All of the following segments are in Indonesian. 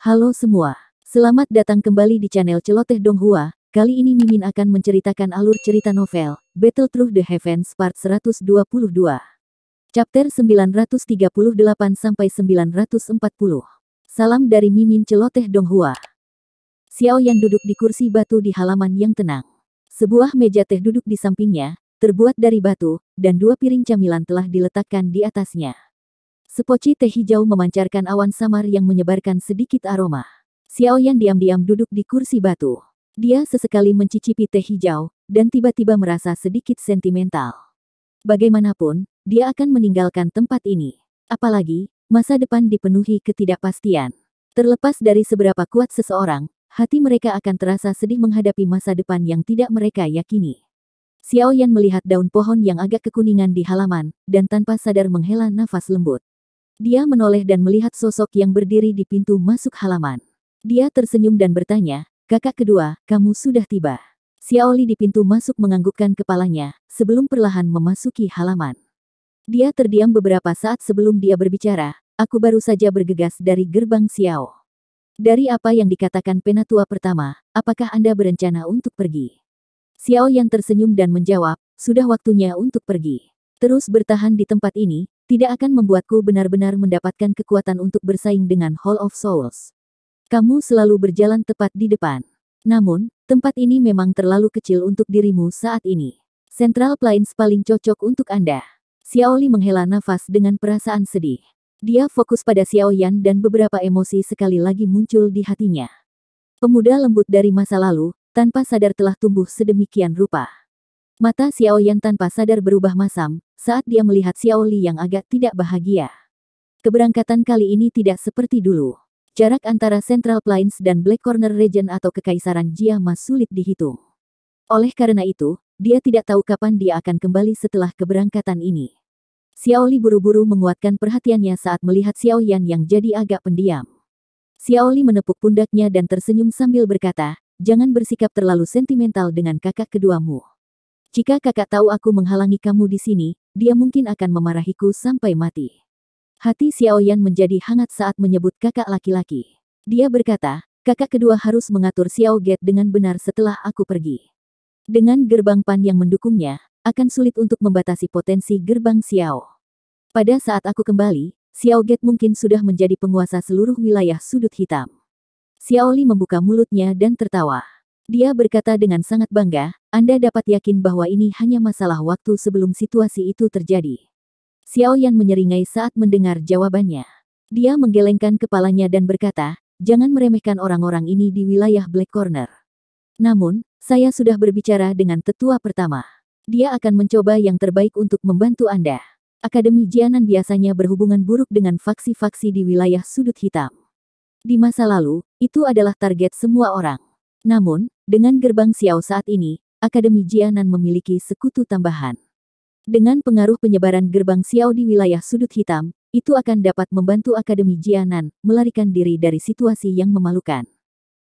Halo semua, selamat datang kembali di channel Celoteh Donghua. Kali ini Mimin akan menceritakan alur cerita novel, Battle Through the Heavens Part 122. Chapter 938-940. Salam dari Mimin Celoteh Donghua. Xiao Yan duduk di kursi batu di halaman yang tenang. Sebuah meja teh duduk di sampingnya, terbuat dari batu, dan 2 piring camilan telah diletakkan di atasnya. Sepoci teh hijau memancarkan awan samar yang menyebarkan sedikit aroma. Xiao Yan diam-diam duduk di kursi batu. Dia sesekali mencicipi teh hijau, dan tiba-tiba merasa sedikit sentimental. Bagaimanapun, dia akan meninggalkan tempat ini. Apalagi, masa depan dipenuhi ketidakpastian. Terlepas dari seberapa kuat seseorang, hati mereka akan terasa sedih menghadapi masa depan yang tidak mereka yakini. Xiao Yan melihat daun pohon yang agak kekuningan di halaman, dan tanpa sadar menghela nafas lembut. Dia menoleh dan melihat sosok yang berdiri di pintu masuk halaman. Dia tersenyum dan bertanya, "Kakak kedua, kamu sudah tiba." Xiao Li di pintu masuk menganggukkan kepalanya, sebelum perlahan memasuki halaman. Dia terdiam beberapa saat sebelum dia berbicara, "Aku baru saja bergegas dari gerbang Xiao. Dari apa yang dikatakan penatua pertama, apakah Anda berencana untuk pergi?" Xiao Yan tersenyum dan menjawab, "Sudah waktunya untuk pergi. Terus bertahan di tempat ini tidak akan membuatku benar-benar mendapatkan kekuatan untuk bersaing dengan Hall of Souls. Kamu selalu berjalan tepat di depan. Namun, tempat ini memang terlalu kecil untuk dirimu saat ini. Central Plains paling cocok untuk Anda." Xiao Li menghela nafas dengan perasaan sedih. Dia fokus pada Xiao Yan dan beberapa emosi sekali lagi muncul di hatinya. Pemuda lembut dari masa lalu, tanpa sadar telah tumbuh sedemikian rupa. Mata Xiao Yan tanpa sadar berubah masam, saat dia melihat Xiao Li yang agak tidak bahagia. Keberangkatan kali ini tidak seperti dulu. Jarak antara Central Plains dan Black Corner Region atau Kekaisaran Jiama sulit dihitung. Oleh karena itu, dia tidak tahu kapan dia akan kembali setelah keberangkatan ini. Xiao Li buru-buru menguatkan perhatiannya saat melihat Xiao Yan yang jadi agak pendiam. Xiao Li menepuk pundaknya dan tersenyum sambil berkata, "Jangan bersikap terlalu sentimental dengan kakak keduamu. Jika kakak tahu aku menghalangi kamu di sini, dia mungkin akan memarahiku sampai mati." Hati Xiao Yan menjadi hangat saat menyebut kakak laki-laki. Dia berkata, "Kakak kedua harus mengatur Xiao Gate dengan benar setelah aku pergi. Dengan gerbang Pan yang mendukungnya, akan sulit untuk membatasi potensi gerbang Xiao. Pada saat aku kembali, Xiao Gate mungkin sudah menjadi penguasa seluruh wilayah sudut hitam." Xiao Li membuka mulutnya dan tertawa. Dia berkata dengan sangat bangga, "Anda dapat yakin bahwa ini hanya masalah waktu sebelum situasi itu terjadi." Xiao Yan menyeringai saat mendengar jawabannya. Dia menggelengkan kepalanya dan berkata, "Jangan meremehkan orang-orang ini di wilayah Black Corner. Namun, saya sudah berbicara dengan tetua pertama. Dia akan mencoba yang terbaik untuk membantu Anda. Akademi Jianan biasanya berhubungan buruk dengan faksi-faksi di wilayah sudut hitam. Di masa lalu, itu adalah target semua orang. Namun, dengan gerbang Xiao saat ini, Akademi Jianan memiliki sekutu tambahan. Dengan pengaruh penyebaran gerbang Xiao di wilayah sudut hitam, itu akan dapat membantu Akademi Jianan melarikan diri dari situasi yang memalukan."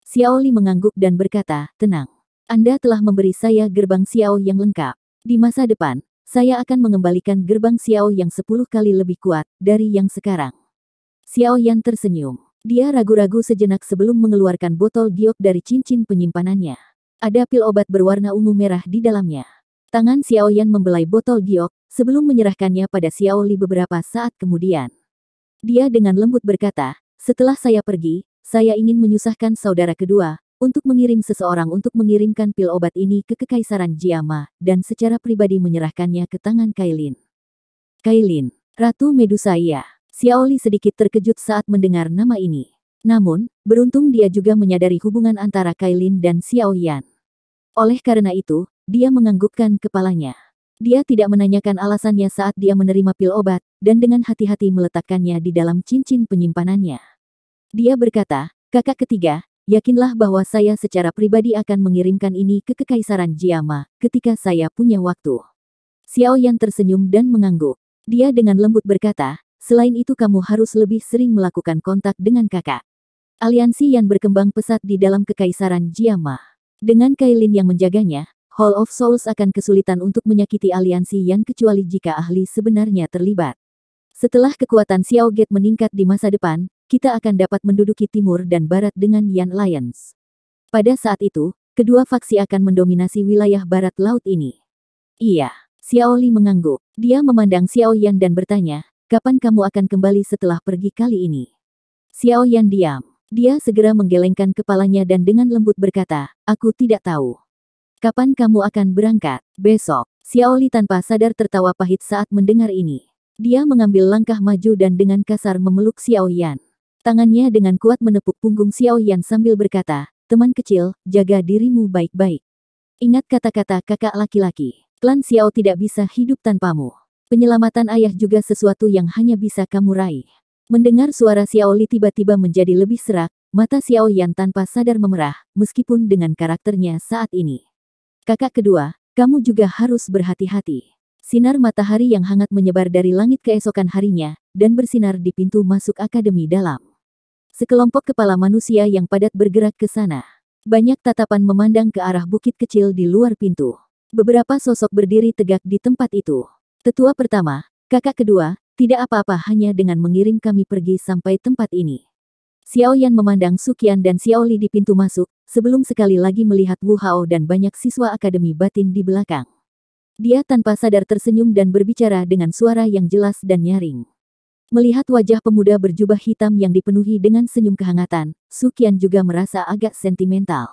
Xiao Li mengangguk dan berkata, "Tenang. Anda telah memberi saya gerbang Xiao yang lengkap. Di masa depan, saya akan mengembalikan gerbang Xiao yang 10 kali lebih kuat dari yang sekarang." Xiao Yan tersenyum. Dia ragu-ragu sejenak sebelum mengeluarkan botol giok dari cincin penyimpanannya. Ada pil obat berwarna ungu merah di dalamnya. Tangan Xiao Yan membelai botol giok, sebelum menyerahkannya pada Xiao Li beberapa saat kemudian. Dia dengan lembut berkata, "Setelah saya pergi, saya ingin menyusahkan saudara kedua, untuk mengirim seseorang untuk mengirimkan pil obat ini ke Kekaisaran Jiama, dan secara pribadi menyerahkannya ke tangan Kailin." "Kailin, Ratu Medusa?" Iya. Xiao Li sedikit terkejut saat mendengar nama ini. Namun, beruntung dia juga menyadari hubungan antara Kailin dan Xiao Yan. Oleh karena itu, dia menganggukkan kepalanya. Dia tidak menanyakan alasannya saat dia menerima pil obat, dan dengan hati-hati meletakkannya di dalam cincin penyimpanannya. Dia berkata, "Kakak ketiga, yakinlah bahwa saya secara pribadi akan mengirimkan ini ke Kekaisaran Jiama, ketika saya punya waktu." Xiao Yan tersenyum dan mengangguk. Dia dengan lembut berkata, "Selain itu kamu harus lebih sering melakukan kontak dengan kakak. Aliansi yang berkembang pesat di dalam Kekaisaran Jiama. Dengan Kailin yang menjaganya, Hall of Souls akan kesulitan untuk menyakiti aliansi yang kecuali jika ahli sebenarnya terlibat. Setelah kekuatan Xiao Gate meningkat di masa depan, kita akan dapat menduduki timur dan barat dengan Yan Alliance. Pada saat itu, kedua faksi akan mendominasi wilayah barat laut ini. Iya, Xiao Li mengangguk. Dia memandang Xiao Yan dan bertanya, kapan kamu akan kembali setelah pergi kali ini? Xiao Yan diam. Dia segera menggelengkan kepalanya dan dengan lembut berkata, aku tidak tahu. Kapan kamu akan berangkat? Besok. Xiao Li tanpa sadar tertawa pahit saat mendengar ini. Dia mengambil langkah maju dan dengan kasar memeluk Xiao Yan. Tangannya dengan kuat menepuk punggung Xiao Yan sambil berkata, teman kecil, jaga dirimu baik-baik. Ingat kata-kata kakak laki-laki. Klan Xiao tidak bisa hidup tanpamu. Penyelamatan ayah juga sesuatu yang hanya bisa kamu raih. Mendengar suara Xiao Li tiba-tiba menjadi lebih serak, mata Xiao Yan tanpa sadar memerah, meskipun dengan karakternya saat ini. Kakak kedua, kamu juga harus berhati-hati. Sinar matahari yang hangat menyebar dari langit keesokan harinya, dan bersinar di pintu masuk akademi dalam. Sekelompok kepala manusia yang padat bergerak ke sana. Banyak tatapan memandang ke arah bukit kecil di luar pintu. Beberapa sosok berdiri tegak di tempat itu. Tetua pertama, kakak kedua, tidak apa-apa hanya dengan mengirim kami pergi sampai tempat ini. Xiao Yan memandang Su Qian dan Xiao Li di pintu masuk, sebelum sekali lagi melihat Wu Hao dan banyak siswa Akademi Batin di belakang. Dia tanpa sadar tersenyum dan berbicara dengan suara yang jelas dan nyaring. Melihat wajah pemuda berjubah hitam yang dipenuhi dengan senyum kehangatan, Su Qian juga merasa agak sentimental.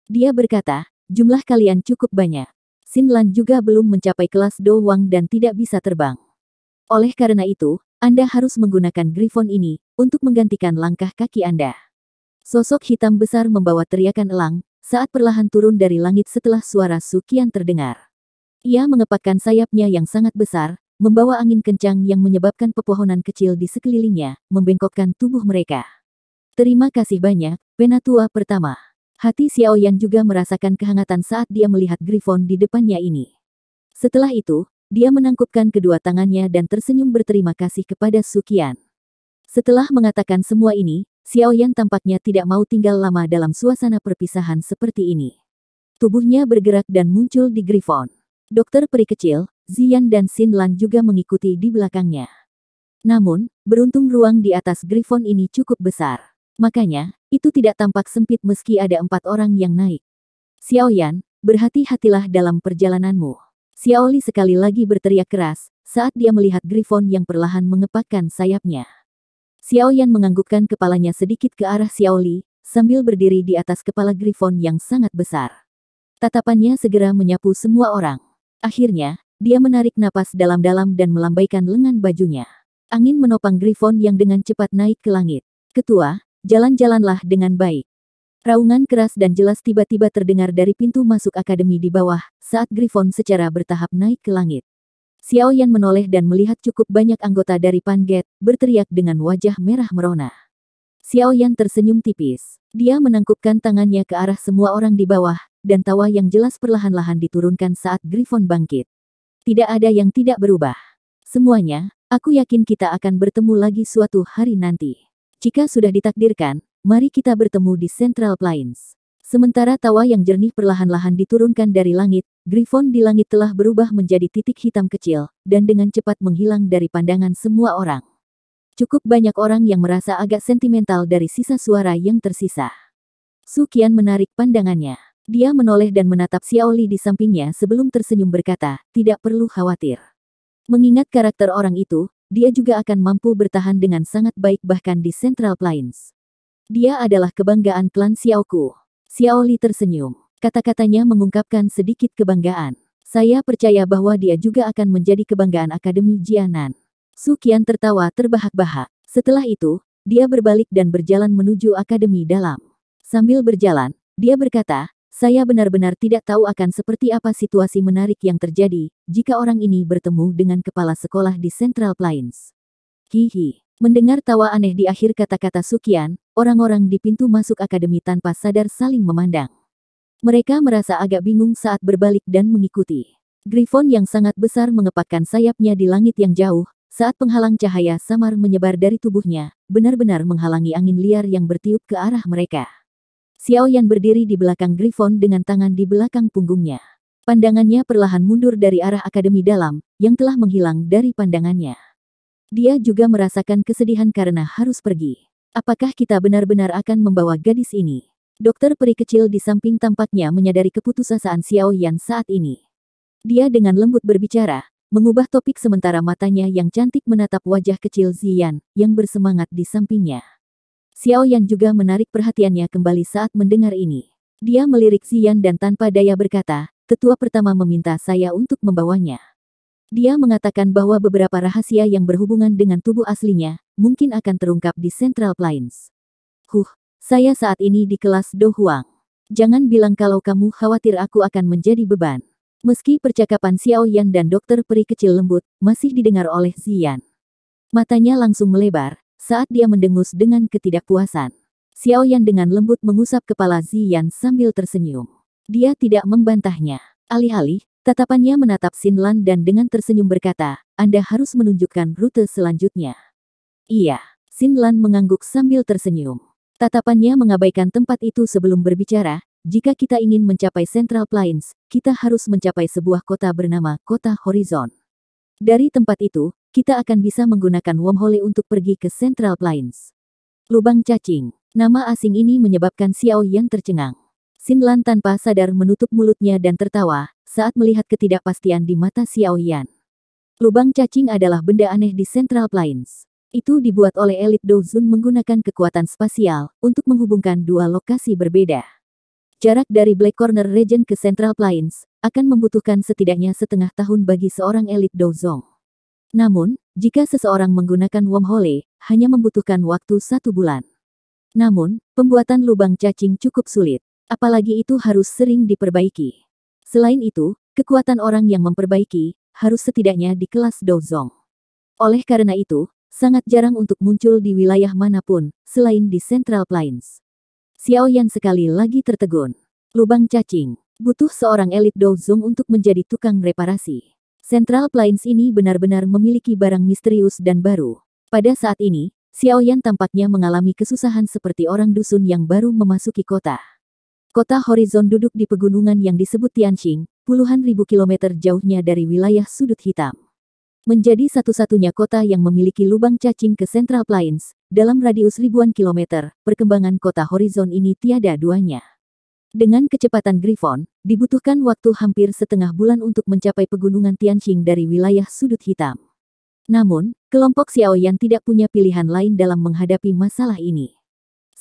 Dia berkata, jumlah kalian cukup banyak. Xin Lan juga belum mencapai kelas Do Wang dan tidak bisa terbang. Oleh karena itu, Anda harus menggunakan Griffon ini untuk menggantikan langkah kaki Anda. Sosok hitam besar membawa teriakan elang saat perlahan turun dari langit setelah suara Su Qian terdengar. Ia mengepakkan sayapnya yang sangat besar, membawa angin kencang yang menyebabkan pepohonan kecil di sekelilingnya membengkokkan tubuh mereka. Terima kasih banyak, Penatua pertama. Hati Xiao Yan juga merasakan kehangatan saat dia melihat Griffon di depannya ini. Setelah itu, dia menangkupkan kedua tangannya dan tersenyum berterima kasih kepada Su Qian. Setelah mengatakan semua ini, Xiao Yan tampaknya tidak mau tinggal lama dalam suasana perpisahan seperti ini. Tubuhnya bergerak dan muncul di Griffon. Dokter peri kecil, Ziyan dan Xin Lan juga mengikuti di belakangnya. Namun, beruntung ruang di atas Griffon ini cukup besar. Makanya, itu tidak tampak sempit meski ada 4 orang yang naik. Xiao Yan, berhati-hatilah dalam perjalananmu. Xiao Li sekali lagi berteriak keras, saat dia melihat Griffon yang perlahan mengepakkan sayapnya. Xiao Yan menganggukkan kepalanya sedikit ke arah Xiao Li, sambil berdiri di atas kepala Griffon yang sangat besar. Tatapannya segera menyapu semua orang. Akhirnya, dia menarik napas dalam-dalam dan melambaikan lengan bajunya. Angin menopang Griffon yang dengan cepat naik ke langit. Ketua, jalan-jalanlah dengan baik. Raungan keras dan jelas tiba-tiba terdengar dari pintu masuk akademi di bawah, saat Griffon secara bertahap naik ke langit. Xiao Yan menoleh dan melihat cukup banyak anggota dari Pan Gate, berteriak dengan wajah merah merona. Xiao Yan tersenyum tipis. Dia menangkupkan tangannya ke arah semua orang di bawah, dan tawa yang jelas perlahan-lahan diturunkan saat Griffon bangkit. Tidak ada yang tidak berubah. Semuanya, aku yakin kita akan bertemu lagi suatu hari nanti. Jika sudah ditakdirkan, mari kita bertemu di Central Plains. Sementara tawa yang jernih perlahan-lahan diturunkan dari langit, Griffon di langit telah berubah menjadi titik hitam kecil, dan dengan cepat menghilang dari pandangan semua orang. Cukup banyak orang yang merasa agak sentimental dari sisa suara yang tersisa. Su Qian menarik pandangannya. Dia menoleh dan menatap Xiao Li di sampingnya sebelum tersenyum berkata, tidak perlu khawatir. Mengingat karakter orang itu, dia juga akan mampu bertahan dengan sangat baik bahkan di Central Plains. Dia adalah kebanggaan klan Xiaoku. Xiao Li tersenyum. Kata-katanya mengungkapkan sedikit kebanggaan. Saya percaya bahwa dia juga akan menjadi kebanggaan Akademi Jianan. Su Qian tertawa terbahak-bahak. Setelah itu, dia berbalik dan berjalan menuju Akademi dalam. Sambil berjalan, dia berkata, saya benar-benar tidak tahu akan seperti apa situasi menarik yang terjadi jika orang ini bertemu dengan kepala sekolah di Central Plains. Hihi. Mendengar tawa aneh di akhir kata-kata Su Qian, orang-orang di pintu masuk akademi tanpa sadar saling memandang. Mereka merasa agak bingung saat berbalik dan mengikuti. Griffon yang sangat besar mengepakkan sayapnya di langit yang jauh, saat penghalang cahaya samar menyebar dari tubuhnya, benar-benar menghalangi angin liar yang bertiup ke arah mereka. Xiao Yan berdiri di belakang Griffon dengan tangan di belakang punggungnya. Pandangannya perlahan mundur dari arah akademi dalam, yang telah menghilang dari pandangannya. Dia juga merasakan kesedihan karena harus pergi. Apakah kita benar-benar akan membawa gadis ini? Dokter peri kecil di samping tampaknya menyadari keputusasaan Xiao Yan saat ini. Dia dengan lembut berbicara, mengubah topik sementara matanya yang cantik menatap wajah kecil Ziyan, yang bersemangat di sampingnya. Xiao Yan juga menarik perhatiannya kembali saat mendengar ini. Dia melirik Ziyan dan tanpa daya berkata, tetua pertama meminta saya untuk membawanya. Dia mengatakan bahwa beberapa rahasia yang berhubungan dengan tubuh aslinya, mungkin akan terungkap di Central Plains. Saya saat ini di kelas Do Huang. Jangan bilang kalau kamu khawatir aku akan menjadi beban. Meski percakapan Xiao Yan dan dokter peri kecil lembut, masih didengar oleh Ziyan. Matanya langsung melebar, saat dia mendengus dengan ketidakpuasan. Xiao Yan dengan lembut mengusap kepala Ziyan sambil tersenyum. Dia tidak membantahnya. Alih-alih, tatapannya menatap Xinlan dan dengan tersenyum berkata, Anda harus menunjukkan rute selanjutnya. Iya, Xinlan mengangguk sambil tersenyum. Tatapannya mengabaikan tempat itu sebelum berbicara, jika kita ingin mencapai Central Plains, kita harus mencapai sebuah kota bernama Kota Horizon. Dari tempat itu, kita akan bisa menggunakan wormhole untuk pergi ke Central Plains. Lubang cacing. Nama asing ini menyebabkan Xiao Yan tercengang. Xinlan tanpa sadar menutup mulutnya dan tertawa, saat melihat ketidakpastian di mata Xiao Yan. Lubang cacing adalah benda aneh di Central Plains. Itu dibuat oleh elit Dozun menggunakan kekuatan spasial, untuk menghubungkan dua lokasi berbeda. Jarak dari Black Corner Region ke Central Plains, akan membutuhkan setidaknya setengah tahun bagi seorang elit Dozong. Namun, jika seseorang menggunakan wormhole, hanya membutuhkan waktu 1 bulan. Namun, pembuatan lubang cacing cukup sulit, apalagi itu harus sering diperbaiki. Selain itu, kekuatan orang yang memperbaiki, harus setidaknya di kelas Dozong. Oleh karena itu, sangat jarang untuk muncul di wilayah manapun, selain di Central Plains. Xiao Yan sekali lagi tertegun. Lubang cacing. Butuh seorang elit Dozong untuk menjadi tukang reparasi. Central Plains ini benar-benar memiliki barang misterius dan baru. Pada saat ini, Xiao Yan tampaknya mengalami kesusahan seperti orang dusun yang baru memasuki kota. Kota Horizon duduk di pegunungan yang disebut Tianxing, puluhan ribu kilometer jauhnya dari wilayah sudut hitam. Menjadi satu-satunya kota yang memiliki lubang cacing ke Central Plains, dalam radius ribuan kilometer, perkembangan kota Horizon ini tiada duanya. Dengan kecepatan Griffon, dibutuhkan waktu hampir setengah bulan untuk mencapai pegunungan Tianxing dari wilayah sudut hitam. Namun, kelompok Xiao Yan tidak punya pilihan lain dalam menghadapi masalah ini.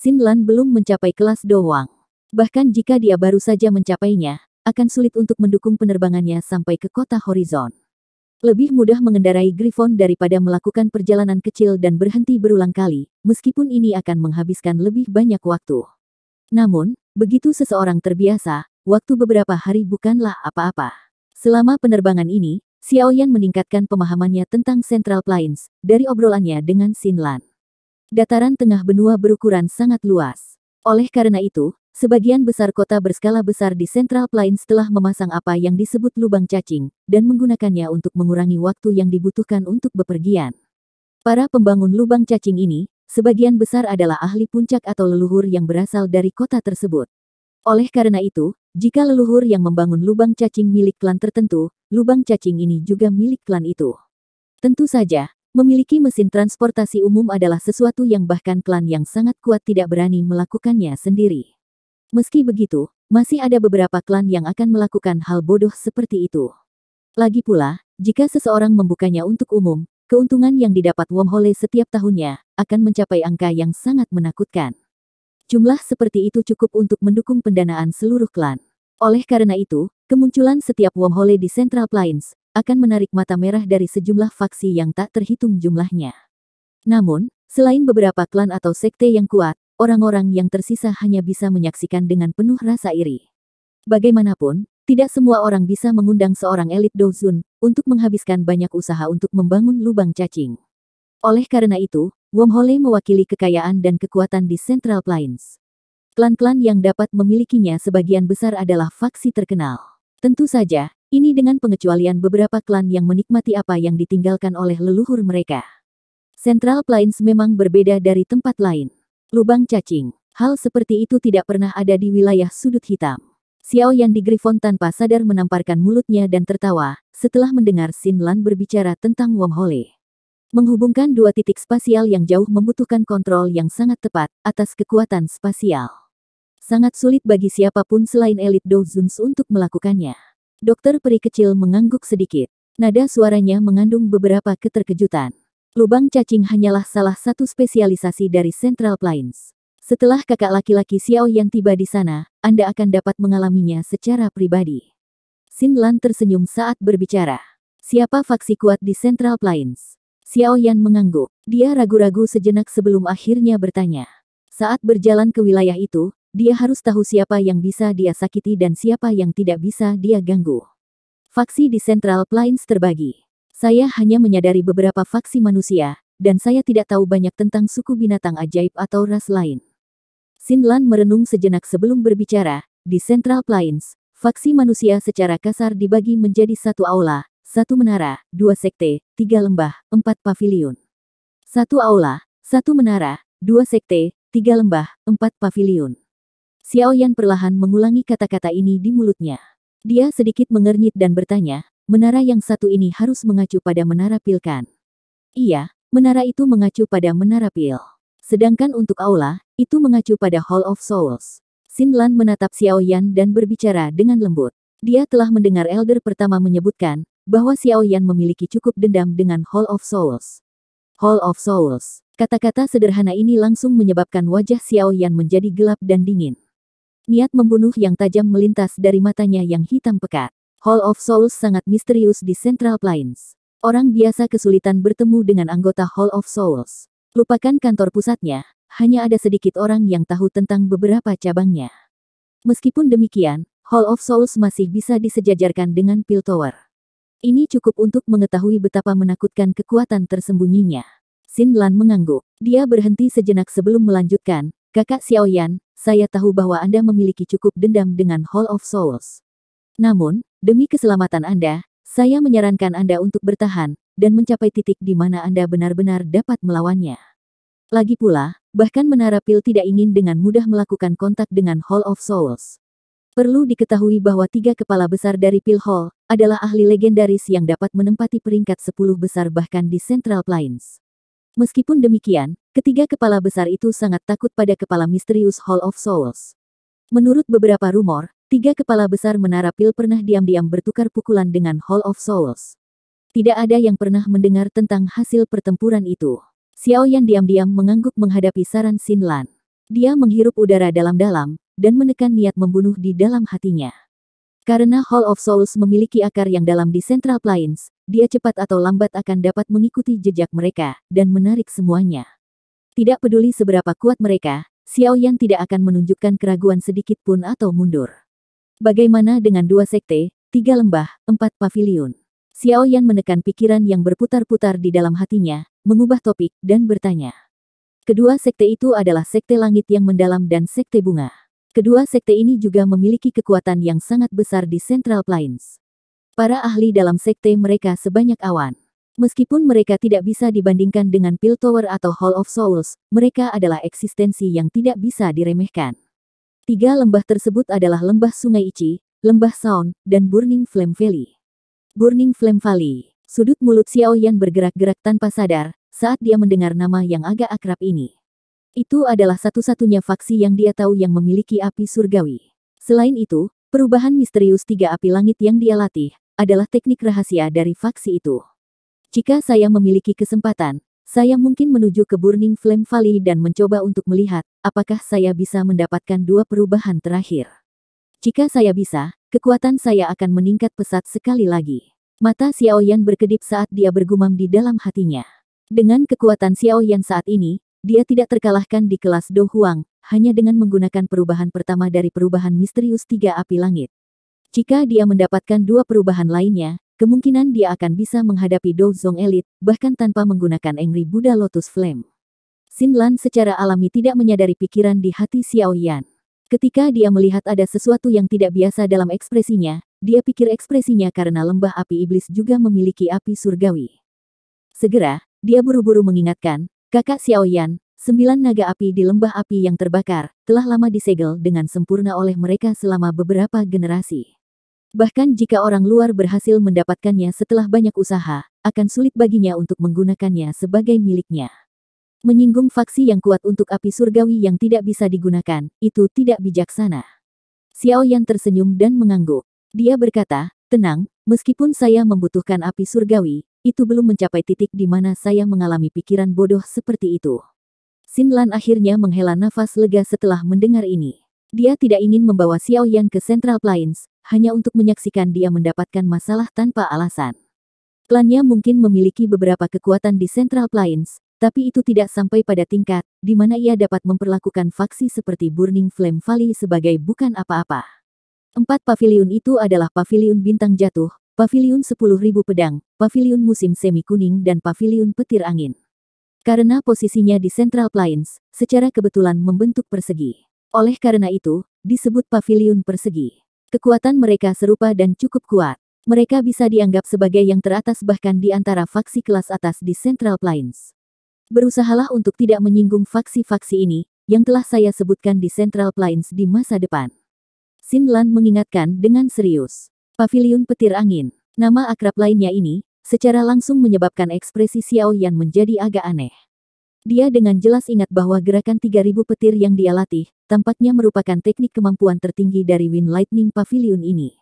Xinlan belum mencapai kelas Do Huang. Bahkan jika dia baru saja mencapainya, akan sulit untuk mendukung penerbangannya sampai ke kota Horizon. Lebih mudah mengendarai Griffon daripada melakukan perjalanan kecil dan berhenti berulang kali, meskipun ini akan menghabiskan lebih banyak waktu. Namun, begitu seseorang terbiasa, waktu beberapa hari bukanlah apa-apa. Selama penerbangan ini, Xiao Yan meningkatkan pemahamannya tentang Central Plains, dari obrolannya dengan Xinlan. Dataran tengah benua berukuran sangat luas. Oleh karena itu, sebagian besar kota berskala besar di Central Plains telah memasang apa yang disebut lubang cacing, dan menggunakannya untuk mengurangi waktu yang dibutuhkan untuk bepergian. Para pembangun lubang cacing ini, sebagian besar adalah ahli puncak atau leluhur yang berasal dari kota tersebut. Oleh karena itu, jika leluhur yang membangun lubang cacing milik klan tertentu, lubang cacing ini juga milik klan itu. Tentu saja, memiliki mesin transportasi umum adalah sesuatu yang bahkan klan yang sangat kuat tidak berani melakukannya sendiri. Meski begitu, masih ada beberapa klan yang akan melakukan hal bodoh seperti itu. Lagi pula, jika seseorang membukanya untuk umum, keuntungan yang didapat wormhole setiap tahunnya akan mencapai angka yang sangat menakutkan. Jumlah seperti itu cukup untuk mendukung pendanaan seluruh klan. Oleh karena itu, kemunculan setiap wormhole di Central Plains akan menarik mata merah dari sejumlah faksi yang tak terhitung jumlahnya. Namun, selain beberapa klan atau sekte yang kuat, orang-orang yang tersisa hanya bisa menyaksikan dengan penuh rasa iri. Bagaimanapun, tidak semua orang bisa mengundang seorang elit Dozun untuk menghabiskan banyak usaha untuk membangun lubang cacing. Oleh karena itu, wormhole mewakili kekayaan dan kekuatan di Central Plains. Klan-klan yang dapat memilikinya sebagian besar adalah faksi terkenal. Tentu saja, ini dengan pengecualian beberapa klan yang menikmati apa yang ditinggalkan oleh leluhur mereka. Central Plains memang berbeda dari tempat lain. Lubang cacing. Hal seperti itu tidak pernah ada di wilayah sudut hitam. Xiao Yan di Griffon tanpa sadar menamparkan mulutnya dan tertawa, setelah mendengar Xinlan berbicara tentang wormhole. Menghubungkan dua titik spasial yang jauh membutuhkan kontrol yang sangat tepat atas kekuatan spasial. Sangat sulit bagi siapapun selain elit Dozuns untuk melakukannya. Dokter peri kecil mengangguk sedikit. Nada suaranya mengandung beberapa keterkejutan. Lubang cacing hanyalah salah satu spesialisasi dari Central Plains. Setelah kakak laki-laki Xiao Yan tiba di sana, Anda akan dapat mengalaminya secara pribadi. Xin Lan tersenyum saat berbicara. Siapa faksi kuat di Central Plains? Xiao Yan mengangguk. Dia ragu-ragu sejenak sebelum akhirnya bertanya. Saat berjalan ke wilayah itu, dia harus tahu siapa yang bisa dia sakiti dan siapa yang tidak bisa dia ganggu. Faksi di Central Plains terbagi. Saya hanya menyadari beberapa faksi manusia, dan saya tidak tahu banyak tentang suku binatang ajaib atau ras lain. Xin Lan merenung sejenak sebelum berbicara. Di Central Plains, faksi manusia secara kasar dibagi menjadi satu aula, satu menara, dua sekte, tiga lembah, empat paviliun. Satu aula, satu menara, dua sekte, tiga lembah, empat paviliun. Xiao Yan perlahan mengulangi kata-kata ini di mulutnya. Dia sedikit mengernyit dan bertanya, menara yang satu ini harus mengacu pada menara pil kan? Iya, menara itu mengacu pada menara pil. Sedangkan untuk aula, itu mengacu pada Hall of Souls. Xin Lan menatap Xiao Yan dan berbicara dengan lembut. Dia telah mendengar Elder pertama menyebutkan, bahwa Xiao Yan memiliki cukup dendam dengan Hall of Souls. Hall of Souls. Kata-kata sederhana ini langsung menyebabkan wajah Xiao Yan menjadi gelap dan dingin. Niat membunuh yang tajam melintas dari matanya yang hitam pekat. Hall of Souls sangat misterius di Central Plains. Orang biasa kesulitan bertemu dengan anggota Hall of Souls. Lupakan kantor pusatnya, hanya ada sedikit orang yang tahu tentang beberapa cabangnya. Meskipun demikian, Hall of Souls masih bisa disejajarkan dengan Pil Tower. Ini cukup untuk mengetahui betapa menakutkan kekuatan tersembunyinya. Xin Lan mengangguk. Dia berhenti sejenak sebelum melanjutkan, Kakak Xiao Yan, saya tahu bahwa Anda memiliki cukup dendam dengan Hall of Souls. Namun, demi keselamatan Anda, saya menyarankan Anda untuk bertahan, dan mencapai titik di mana Anda benar-benar dapat melawannya. Lagi pula, bahkan Menara Pil tidak ingin dengan mudah melakukan kontak dengan Hall of Souls. Perlu diketahui bahwa tiga kepala besar dari Pil Hall, adalah ahli legendaris yang dapat menempati peringkat 10 besar bahkan di Central Plains. Meskipun demikian, ketiga kepala besar itu sangat takut pada kepala misterius Hall of Souls. Menurut beberapa rumor, tiga kepala besar Menara Pil pernah diam-diam bertukar pukulan dengan Hall of Souls. Tidak ada yang pernah mendengar tentang hasil pertempuran itu. Xiao Yan diam-diam mengangguk menghadapi saran Xin Lan. Dia menghirup udara dalam-dalam, dan menekan niat membunuh di dalam hatinya. Karena Hall of Souls memiliki akar yang dalam di Central Plains, dia cepat atau lambat akan dapat mengikuti jejak mereka, dan menarik semuanya. Tidak peduli seberapa kuat mereka, Xiao Yan tidak akan menunjukkan keraguan sedikit pun atau mundur. Bagaimana dengan dua sekte, tiga lembah, empat paviliun? Xiao Yan menekan pikiran yang berputar-putar di dalam hatinya, mengubah topik, dan bertanya. Kedua sekte itu adalah sekte langit yang mendalam dan sekte bunga. Kedua sekte ini juga memiliki kekuatan yang sangat besar di Central Plains. Para ahli dalam sekte mereka sebanyak awan. Meskipun mereka tidak bisa dibandingkan dengan Pil Tower atau Hall of Souls, mereka adalah eksistensi yang tidak bisa diremehkan. Tiga lembah tersebut adalah Lembah Sungai Ichi, Lembah Sound, dan Burning Flame Valley. Burning Flame Valley. Sudut mulut Xiao Yan bergerak-gerak tanpa sadar, saat dia mendengar nama yang agak akrab ini. Itu adalah satu-satunya faksi yang dia tahu yang memiliki api surgawi. Selain itu, perubahan misterius tiga api langit yang dia latih, adalah teknik rahasia dari faksi itu. Jika saya memiliki kesempatan, saya mungkin menuju ke Burning Flame Valley dan mencoba untuk melihat, apakah saya bisa mendapatkan dua perubahan terakhir. Jika saya bisa, kekuatan saya akan meningkat pesat sekali lagi. Mata Xiao Yan berkedip saat dia bergumam di dalam hatinya. Dengan kekuatan Xiao Yan saat ini, dia tidak terkalahkan di kelas Do Huang, hanya dengan menggunakan perubahan pertama dari perubahan misterius tiga api langit. Jika dia mendapatkan dua perubahan lainnya, kemungkinan dia akan bisa menghadapi Do Zong Elite, bahkan tanpa menggunakan Angry Buddha Lotus Flame. Xin Lan secara alami tidak menyadari pikiran di hati Xiao Yan. Ketika dia melihat ada sesuatu yang tidak biasa dalam ekspresinya, dia pikir ekspresinya karena lembah api iblis juga memiliki api surgawi. Segera, dia buru-buru mengingatkan, Kakak Xiao Yan, 9 naga api di lembah api yang terbakar, telah lama disegel dengan sempurna oleh mereka selama beberapa generasi. Bahkan jika orang luar berhasil mendapatkannya setelah banyak usaha, akan sulit baginya untuk menggunakannya sebagai miliknya. Menyinggung faksi yang kuat untuk api surgawi yang tidak bisa digunakan, itu tidak bijaksana. Xiao Yan tersenyum dan mengangguk. Dia berkata, tenang, meskipun saya membutuhkan api surgawi, itu belum mencapai titik di mana saya mengalami pikiran bodoh seperti itu. Xin Lan akhirnya menghela nafas lega setelah mendengar ini. Dia tidak ingin membawa Xiao Yan ke Central Plains, hanya untuk menyaksikan dia mendapatkan masalah tanpa alasan. Klannya mungkin memiliki beberapa kekuatan di Central Plains, tapi itu tidak sampai pada tingkat di mana ia dapat memperlakukan faksi seperti Burning Flame Valley sebagai bukan apa-apa. 4 paviliun itu adalah Paviliun Bintang Jatuh, Paviliun 10.000 Pedang, Paviliun Musim Semi Kuning dan Paviliun Petir Angin. Karena posisinya di Central Plains, secara kebetulan membentuk persegi. Oleh karena itu, disebut Paviliun Persegi. Kekuatan mereka serupa dan cukup kuat. Mereka bisa dianggap sebagai yang teratas bahkan di antara faksi kelas atas di Central Plains. Berusahalah untuk tidak menyinggung faksi-faksi ini, yang telah saya sebutkan di Central Plains di masa depan. Xin Lan mengingatkan dengan serius. Paviliun Petir Angin. Nama akrab lainnya ini, secara langsung menyebabkan ekspresi Xiao Yan menjadi agak aneh. Dia dengan jelas ingat bahwa gerakan 3.000 petir yang dia latih, tampaknya merupakan teknik kemampuan tertinggi dari Wind Lightning Pavilion ini.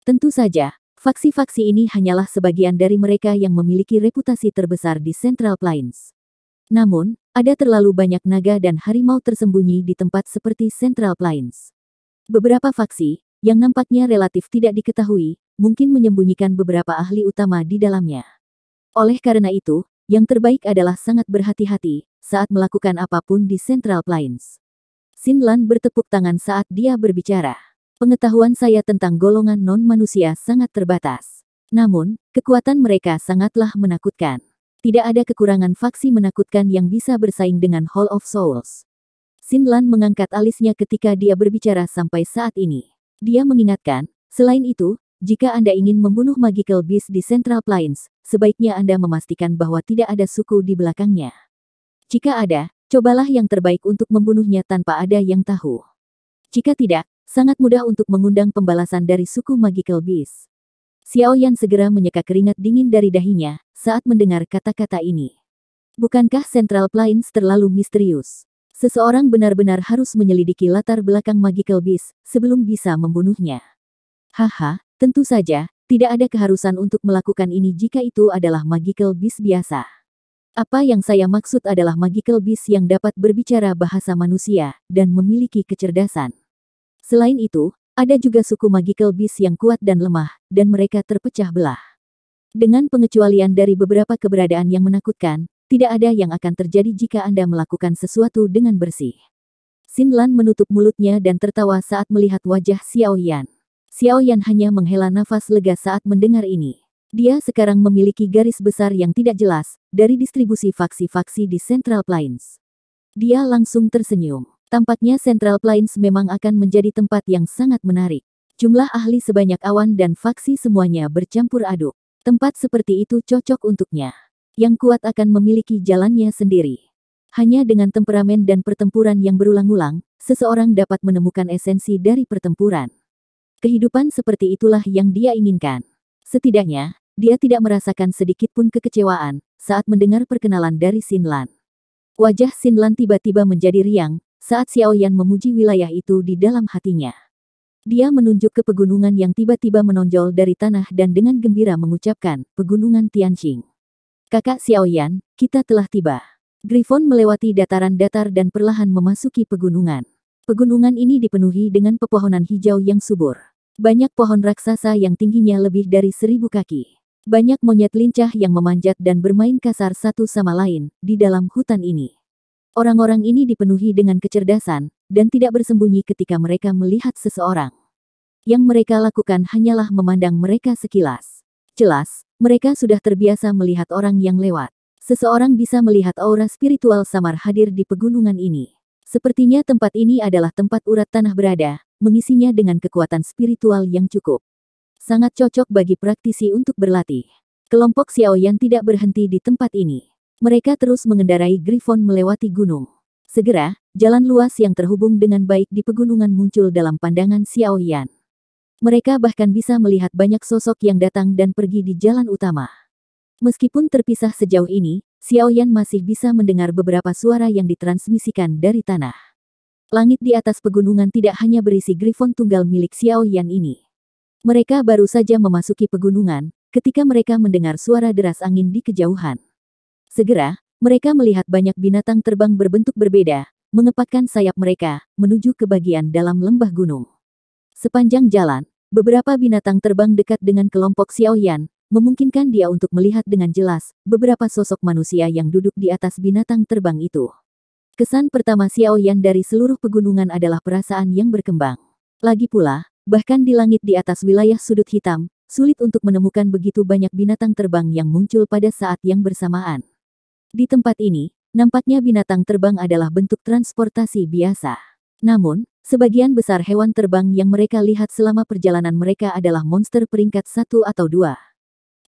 Tentu saja, faksi-faksi ini hanyalah sebagian dari mereka yang memiliki reputasi terbesar di Central Plains. Namun, ada terlalu banyak naga dan harimau tersembunyi di tempat seperti Central Plains. Beberapa faksi, yang nampaknya relatif tidak diketahui, mungkin menyembunyikan beberapa ahli utama di dalamnya. Oleh karena itu, yang terbaik adalah sangat berhati-hati saat melakukan apapun di Central Plains. Xin Lan bertepuk tangan saat dia berbicara. Pengetahuan saya tentang golongan non-manusia sangat terbatas. Namun, kekuatan mereka sangatlah menakutkan. Tidak ada kekurangan faksi menakutkan yang bisa bersaing dengan Hall of Souls. Xin Lan mengangkat alisnya ketika dia berbicara sampai saat ini. Dia mengingatkan, selain itu, jika Anda ingin membunuh Magical Beast di Central Plains, sebaiknya Anda memastikan bahwa tidak ada suku di belakangnya. Jika ada, cobalah yang terbaik untuk membunuhnya tanpa ada yang tahu. Jika tidak, sangat mudah untuk mengundang pembalasan dari suku Magical Beast. Xiao Yan segera menyeka keringat dingin dari dahinya saat mendengar kata-kata ini. Bukankah Central Plains terlalu misterius? Seseorang benar-benar harus menyelidiki latar belakang Magical Beast sebelum bisa membunuhnya. Haha, tentu saja, tidak ada keharusan untuk melakukan ini jika itu adalah Magical Beast biasa. Apa yang saya maksud adalah Magical Beast yang dapat berbicara bahasa manusia dan memiliki kecerdasan. Selain itu, ada juga suku Magical Beast yang kuat dan lemah, dan mereka terpecah belah. Dengan pengecualian dari beberapa keberadaan yang menakutkan, tidak ada yang akan terjadi jika Anda melakukan sesuatu dengan bersih. Xin Lan menutup mulutnya dan tertawa saat melihat wajah Xiao Yan. Xiao Yan hanya menghela nafas lega saat mendengar ini. Dia sekarang memiliki garis besar yang tidak jelas dari distribusi faksi-faksi di Central Plains. Dia langsung tersenyum. Tampaknya Central Plains memang akan menjadi tempat yang sangat menarik. Jumlah ahli sebanyak awan dan faksi semuanya bercampur aduk. Tempat seperti itu cocok untuknya. Yang kuat akan memiliki jalannya sendiri. Hanya dengan temperamen dan pertempuran yang berulang-ulang, seseorang dapat menemukan esensi dari pertempuran. Kehidupan seperti itulah yang dia inginkan. Setidaknya, dia tidak merasakan sedikit pun kekecewaan saat mendengar perkenalan dari Xin Lan. Wajah Xin Lan tiba-tiba menjadi riang saat Xiao Yan memuji wilayah itu di dalam hatinya. Dia menunjuk ke pegunungan yang tiba-tiba menonjol dari tanah dan dengan gembira mengucapkan, Pegunungan Tianqing. Kakak Xiao Yan, kita telah tiba. Griffon melewati dataran datar dan perlahan memasuki pegunungan. Pegunungan ini dipenuhi dengan pepohonan hijau yang subur. Banyak pohon raksasa yang tingginya lebih dari 1.000 kaki. Banyak monyet lincah yang memanjat dan bermain kasar satu sama lain di dalam hutan ini. Orang-orang ini dipenuhi dengan kecerdasan, dan tidak bersembunyi ketika mereka melihat seseorang. Yang mereka lakukan hanyalah memandang mereka sekilas. Jelas, mereka sudah terbiasa melihat orang yang lewat. Seseorang bisa melihat aura spiritual samar hadir di pegunungan ini. Sepertinya tempat ini adalah tempat urat tanah berada, mengisinya dengan kekuatan spiritual yang cukup. Sangat cocok bagi praktisi untuk berlatih. Kelompok Xiao Yan tidak berhenti di tempat ini. Mereka terus mengendarai Griffon melewati gunung. Segera, jalan luas yang terhubung dengan baik di pegunungan muncul dalam pandangan Xiao Yan. Mereka bahkan bisa melihat banyak sosok yang datang dan pergi di jalan utama. Meskipun terpisah sejauh ini, Xiaoyan masih bisa mendengar beberapa suara yang ditransmisikan dari tanah. Langit di atas pegunungan tidak hanya berisi Griffon tunggal milik Xiaoyan ini. Mereka baru saja memasuki pegunungan, ketika mereka mendengar suara deras angin di kejauhan. Segera, mereka melihat banyak binatang terbang berbentuk berbeda, mengepakkan sayap mereka, menuju ke bagian dalam lembah gunung. Sepanjang jalan, beberapa binatang terbang dekat dengan kelompok Xiaoyan, memungkinkan dia untuk melihat dengan jelas beberapa sosok manusia yang duduk di atas binatang terbang itu. Kesan pertama Xiaoyan dari seluruh pegunungan adalah perasaan yang berkembang. Lagi pula, bahkan di langit di atas wilayah sudut hitam, sulit untuk menemukan begitu banyak binatang terbang yang muncul pada saat yang bersamaan. Di tempat ini, nampaknya binatang terbang adalah bentuk transportasi biasa. Namun, sebagian besar hewan terbang yang mereka lihat selama perjalanan mereka adalah monster peringkat 1 atau 2.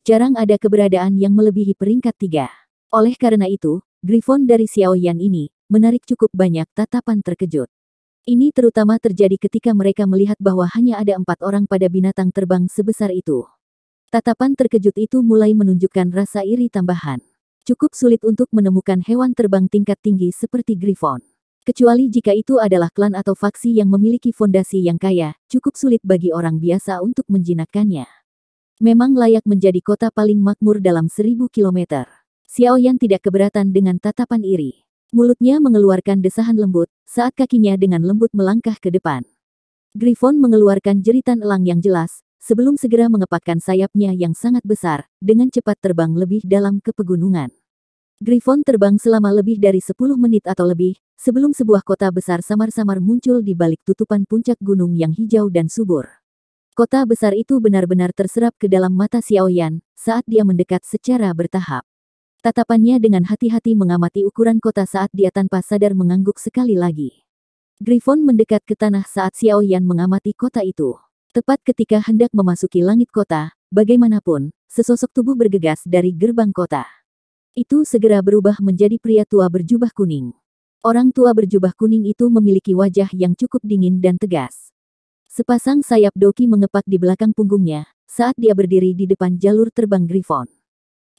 Jarang ada keberadaan yang melebihi peringkat 3. Oleh karena itu, Griffon dari Xiaoyan ini menarik cukup banyak tatapan terkejut. Ini terutama terjadi ketika mereka melihat bahwa hanya ada 4 orang pada binatang terbang sebesar itu. Tatapan terkejut itu mulai menunjukkan rasa iri tambahan. Cukup sulit untuk menemukan hewan terbang tingkat tinggi seperti Griffon. Kecuali jika itu adalah klan atau faksi yang memiliki fondasi yang kaya, cukup sulit bagi orang biasa untuk menjinakkannya. Memang layak menjadi kota paling makmur dalam 1000 kilometer. Xiaoyan tidak keberatan dengan tatapan iri. Mulutnya mengeluarkan desahan lembut, saat kakinya dengan lembut melangkah ke depan. Griffon mengeluarkan jeritan elang yang jelas, sebelum segera mengepakkan sayapnya yang sangat besar, dengan cepat terbang lebih dalam ke pegunungan. Griffon terbang selama lebih dari 10 menit atau lebih, sebelum sebuah kota besar samar-samar muncul di balik tutupan puncak gunung yang hijau dan subur. Kota besar itu benar-benar terserap ke dalam mata Xiaoyan, saat dia mendekat secara bertahap. Tatapannya dengan hati-hati mengamati ukuran kota saat dia tanpa sadar mengangguk sekali lagi. Griffon mendekat ke tanah saat Xiaoyan mengamati kota itu. Tepat ketika hendak memasuki langit kota, bagaimanapun, sesosok tubuh bergegas dari gerbang kota. Itu segera berubah menjadi pria tua berjubah kuning. Orang tua berjubah kuning itu memiliki wajah yang cukup dingin dan tegas. Sepasang sayap doki mengepak di belakang punggungnya, saat dia berdiri di depan jalur terbang Griffon.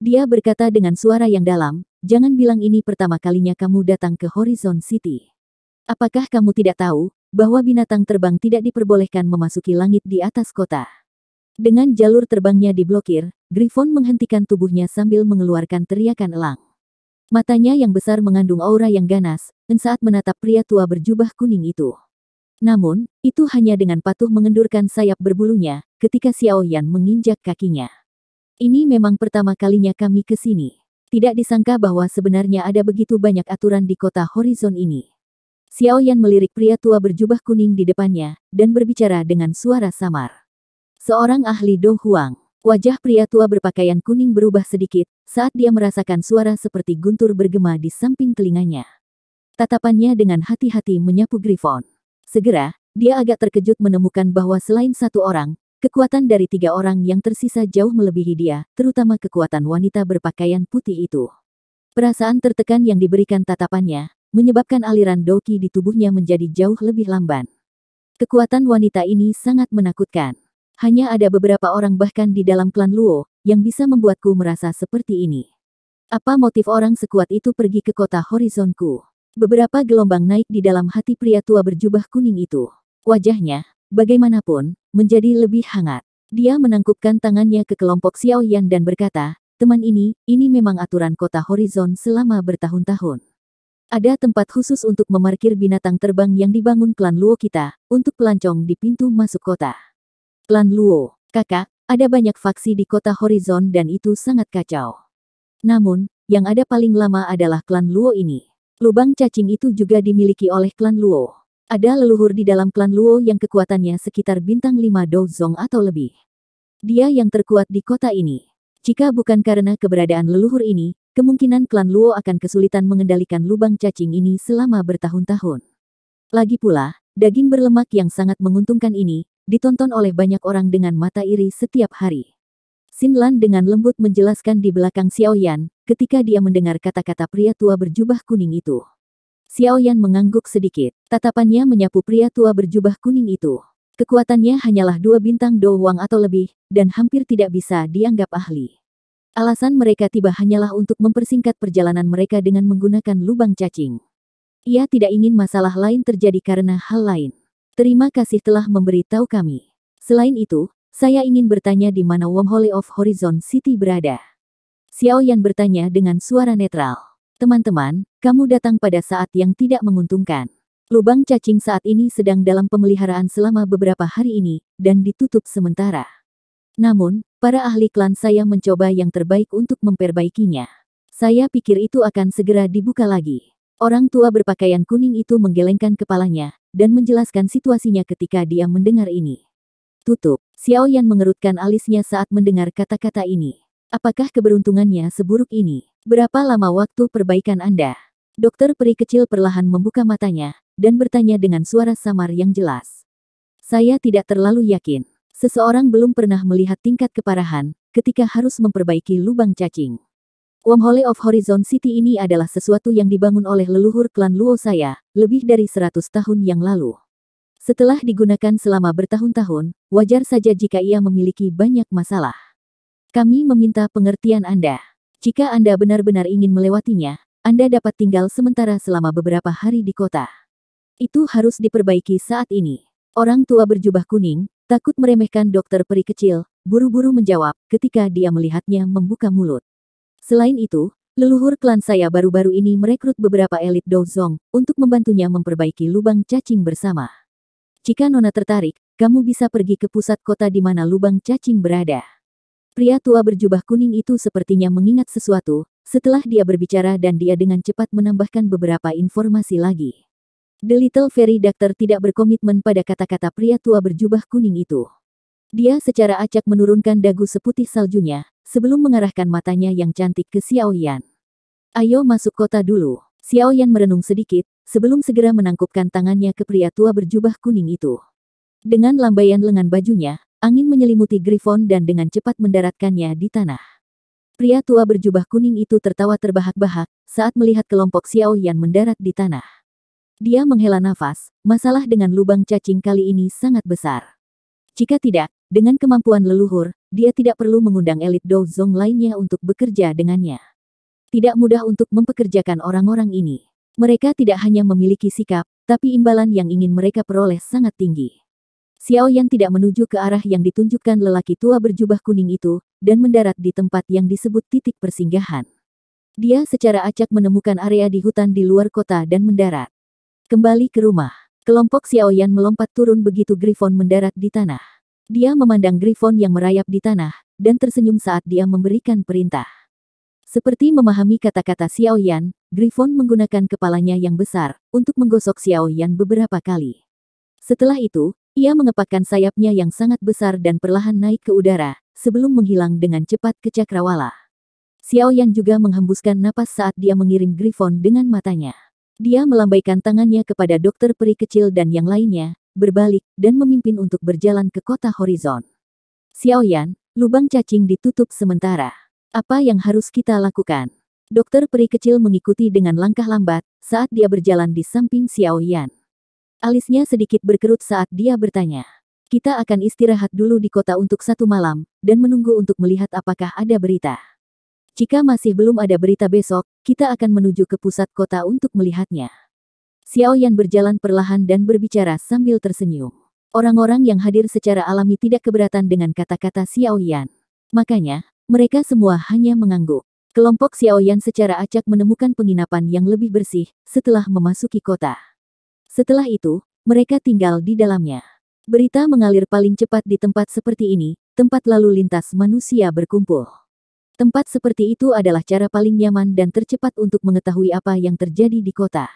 Dia berkata dengan suara yang dalam, "Jangan bilang ini pertama kalinya kamu datang ke Horizon City. Apakah kamu tidak tahu, bahwa binatang terbang tidak diperbolehkan memasuki langit di atas kota?" Dengan jalur terbangnya diblokir, Griffon menghentikan tubuhnya sambil mengeluarkan teriakan elang. Matanya yang besar mengandung aura yang ganas, saat menatap pria tua berjubah kuning itu. Namun, itu hanya dengan patuh mengendurkan sayap berbulunya, ketika Xiaoyan menginjak kakinya. "Ini memang pertama kalinya kami ke sini. Tidak disangka bahwa sebenarnya ada begitu banyak aturan di kota Horizon ini." Xiaoyan melirik pria tua berjubah kuning di depannya, dan berbicara dengan suara samar. "Seorang ahli Do Huang." Wajah pria tua berpakaian kuning berubah sedikit, saat dia merasakan suara seperti guntur bergema di samping telinganya. Tatapannya dengan hati-hati menyapu Griffon. Segera, dia agak terkejut menemukan bahwa selain satu orang, kekuatan dari 3 orang yang tersisa jauh melebihi dia, terutama kekuatan wanita berpakaian putih itu. Perasaan tertekan yang diberikan tatapannya, menyebabkan aliran doki di tubuhnya menjadi jauh lebih lamban. Kekuatan wanita ini sangat menakutkan. Hanya ada beberapa orang bahkan di dalam klan Luo, yang bisa membuatku merasa seperti ini. Apa motif orang sekuat itu pergi ke kota Horizonku? Beberapa gelombang naik di dalam hati pria tua berjubah kuning itu. Wajahnya, bagaimanapun, menjadi lebih hangat. Dia menangkupkan tangannya ke kelompok Xiaoyan dan berkata, "Teman ini memang aturan kota Horizon selama bertahun-tahun. Ada tempat khusus untuk memarkir binatang terbang yang dibangun klan Luo kita, untuk pelancong di pintu masuk kota." Klan Luo, kakak, ada banyak faksi di kota Horizon dan itu sangat kacau. Namun, yang ada paling lama adalah klan Luo ini. Lubang cacing itu juga dimiliki oleh klan Luo. Ada leluhur di dalam klan Luo yang kekuatannya sekitar bintang 5 Douzong atau lebih. Dia yang terkuat di kota ini. Jika bukan karena keberadaan leluhur ini, kemungkinan klan Luo akan kesulitan mengendalikan lubang cacing ini selama bertahun-tahun. Lagi pula, daging berlemak yang sangat menguntungkan ini, ditonton oleh banyak orang dengan mata iri setiap hari. Xin Lan dengan lembut menjelaskan di belakang Xiaoyan, ketika dia mendengar kata-kata pria tua berjubah kuning itu. Xiaoyan mengangguk sedikit, tatapannya menyapu pria tua berjubah kuning itu. Kekuatannya hanyalah 2 bintang doang atau lebih, dan hampir tidak bisa dianggap ahli. Alasan mereka tiba hanyalah untuk mempersingkat perjalanan mereka dengan menggunakan lubang cacing. Ia tidak ingin masalah lain terjadi karena hal lain. Terima kasih telah memberitahu kami. Selain itu, saya ingin bertanya di mana wormhole of Horizon City berada. Xiao Yan bertanya dengan suara netral. Teman-teman, kamu datang pada saat yang tidak menguntungkan. Lubang cacing saat ini sedang dalam pemeliharaan selama beberapa hari ini, dan ditutup sementara. Namun, para ahli klan saya mencoba yang terbaik untuk memperbaikinya. Saya pikir itu akan segera dibuka lagi. Orang tua berpakaian kuning itu menggelengkan kepalanya, dan menjelaskan situasinya ketika dia mendengar ini. Tutup. Xiao Yan mengerutkan alisnya saat mendengar kata-kata ini. Apakah keberuntungannya seburuk ini? Berapa lama waktu perbaikan Anda? Dokter peri kecil perlahan membuka matanya, dan bertanya dengan suara samar yang jelas. Saya tidak terlalu yakin. Seseorang belum pernah melihat tingkat keparahan, ketika harus memperbaiki lubang cacing. Wormhole of Horizon City ini adalah sesuatu yang dibangun oleh leluhur klan Luo saya, lebih dari 100 tahun yang lalu. Setelah digunakan selama bertahun-tahun, wajar saja jika ia memiliki banyak masalah. Kami meminta pengertian Anda. Jika Anda benar-benar ingin melewatinya, Anda dapat tinggal sementara selama beberapa hari di kota. Itu harus diperbaiki saat ini. Orang tua berjubah kuning, takut meremehkan dokter peri kecil, buru-buru menjawab ketika dia melihatnya membuka mulut. Selain itu, leluhur klan saya baru-baru ini merekrut beberapa elit Douzong untuk membantunya memperbaiki lubang cacing bersama. Jika Nona tertarik, kamu bisa pergi ke pusat kota di mana lubang cacing berada. Pria tua berjubah kuning itu sepertinya mengingat sesuatu, setelah dia berbicara dan dia dengan cepat menambahkan beberapa informasi lagi. The Little Fairy Doctor tidak berkomitmen pada kata-kata pria tua berjubah kuning itu. Dia secara acak menurunkan dagu seputih saljunya, sebelum mengarahkan matanya yang cantik ke Xiao Yan. Ayo masuk kota dulu. Xiao Yan merenung sedikit, sebelum segera menangkupkan tangannya ke pria tua berjubah kuning itu. Dengan lambaian lengan bajunya, angin menyelimuti Griffon dan dengan cepat mendaratkannya di tanah. Pria tua berjubah kuning itu tertawa terbahak-bahak, saat melihat kelompok Xiao Yan mendarat di tanah. Dia menghela nafas, masalah dengan lubang cacing kali ini sangat besar. Jika tidak, dengan kemampuan leluhur, dia tidak perlu mengundang elit Douzong lainnya untuk bekerja dengannya. Tidak mudah untuk mempekerjakan orang-orang ini. Mereka tidak hanya memiliki sikap, tapi imbalan yang ingin mereka peroleh sangat tinggi. Xiao Yan tidak menuju ke arah yang ditunjukkan lelaki tua berjubah kuning itu, dan mendarat di tempat yang disebut titik persinggahan. Dia secara acak menemukan area di hutan di luar kota dan mendarat. Kembali ke rumah, kelompok Xiao Yan melompat turun begitu Griffon mendarat di tanah. Dia memandang Griffon yang merayap di tanah, dan tersenyum saat dia memberikan perintah. Seperti memahami kata-kata Xiao Yan, Griffon menggunakan kepalanya yang besar, untuk menggosok Xiao Yan beberapa kali. Setelah itu, ia mengepakkan sayapnya yang sangat besar dan perlahan naik ke udara, sebelum menghilang dengan cepat ke cakrawala. Xiao Yan juga menghembuskan napas saat dia mengirim Griffon dengan matanya. Dia melambaikan tangannya kepada dokter peri kecil dan yang lainnya, berbalik, dan memimpin untuk berjalan ke kota Horizon. Xiao Yan, lubang cacing ditutup sementara. Apa yang harus kita lakukan? Dokter peri kecil mengikuti dengan langkah lambat, saat dia berjalan di samping Xiao Yan. Alisnya sedikit berkerut saat dia bertanya. Kita akan istirahat dulu di kota untuk 1 malam, dan menunggu untuk melihat apakah ada berita. Jika masih belum ada berita besok, kita akan menuju ke pusat kota untuk melihatnya. Xiao Yan berjalan perlahan dan berbicara sambil tersenyum. Orang-orang yang hadir secara alami tidak keberatan dengan kata-kata Xiao Yan. Makanya, mereka semua hanya mengangguk. Kelompok Xiao Yan secara acak menemukan penginapan yang lebih bersih, setelah memasuki kota. Setelah itu, mereka tinggal di dalamnya. Berita mengalir paling cepat di tempat seperti ini, tempat lalu lintas manusia berkumpul. Tempat seperti itu adalah cara paling nyaman dan tercepat untuk mengetahui apa yang terjadi di kota.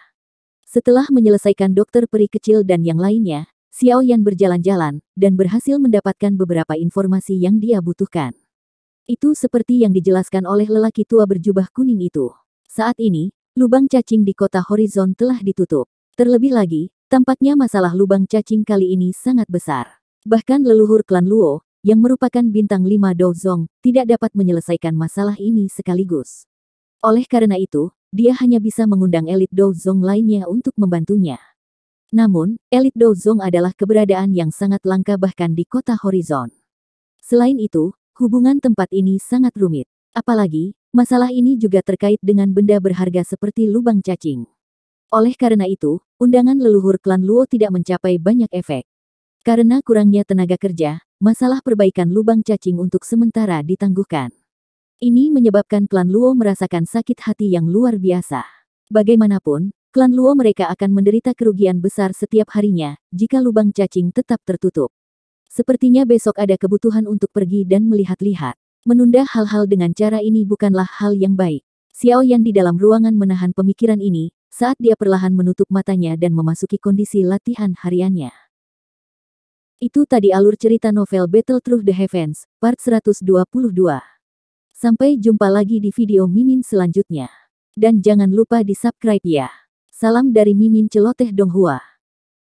Setelah menyelesaikan dokter peri kecil dan yang lainnya, Xiao Yan berjalan-jalan, dan berhasil mendapatkan beberapa informasi yang dia butuhkan. Itu seperti yang dijelaskan oleh lelaki tua berjubah kuning itu. Saat ini, lubang cacing di kota Horizon telah ditutup. Terlebih lagi, tampaknya masalah lubang cacing kali ini sangat besar. Bahkan leluhur klan Luo, yang merupakan bintang 5 Douzong, tidak dapat menyelesaikan masalah ini sekaligus. Oleh karena itu, dia hanya bisa mengundang elit Douzong lainnya untuk membantunya. Namun, Elite Dozong adalah keberadaan yang sangat langka bahkan di kota Horizon. Selain itu, hubungan tempat ini sangat rumit. Apalagi, masalah ini juga terkait dengan benda berharga seperti lubang cacing. Oleh karena itu, undangan leluhur klan Luo tidak mencapai banyak efek. Karena kurangnya tenaga kerja, masalah perbaikan lubang cacing untuk sementara ditangguhkan. Ini menyebabkan klan Luo merasakan sakit hati yang luar biasa. Bagaimanapun, klan Luo mereka akan menderita kerugian besar setiap harinya jika lubang cacing tetap tertutup. Sepertinya besok ada kebutuhan untuk pergi dan melihat-lihat. Menunda hal-hal dengan cara ini bukanlah hal yang baik. Xiao Yan di dalam ruangan menahan pemikiran ini, saat dia perlahan menutup matanya dan memasuki kondisi latihan hariannya. Itu tadi alur cerita novel Battle Through the Heavens, part 122. Sampai jumpa lagi di video Mimin selanjutnya. Dan jangan lupa di subscribe ya. Salam dari Mimin Celoteh Donghua.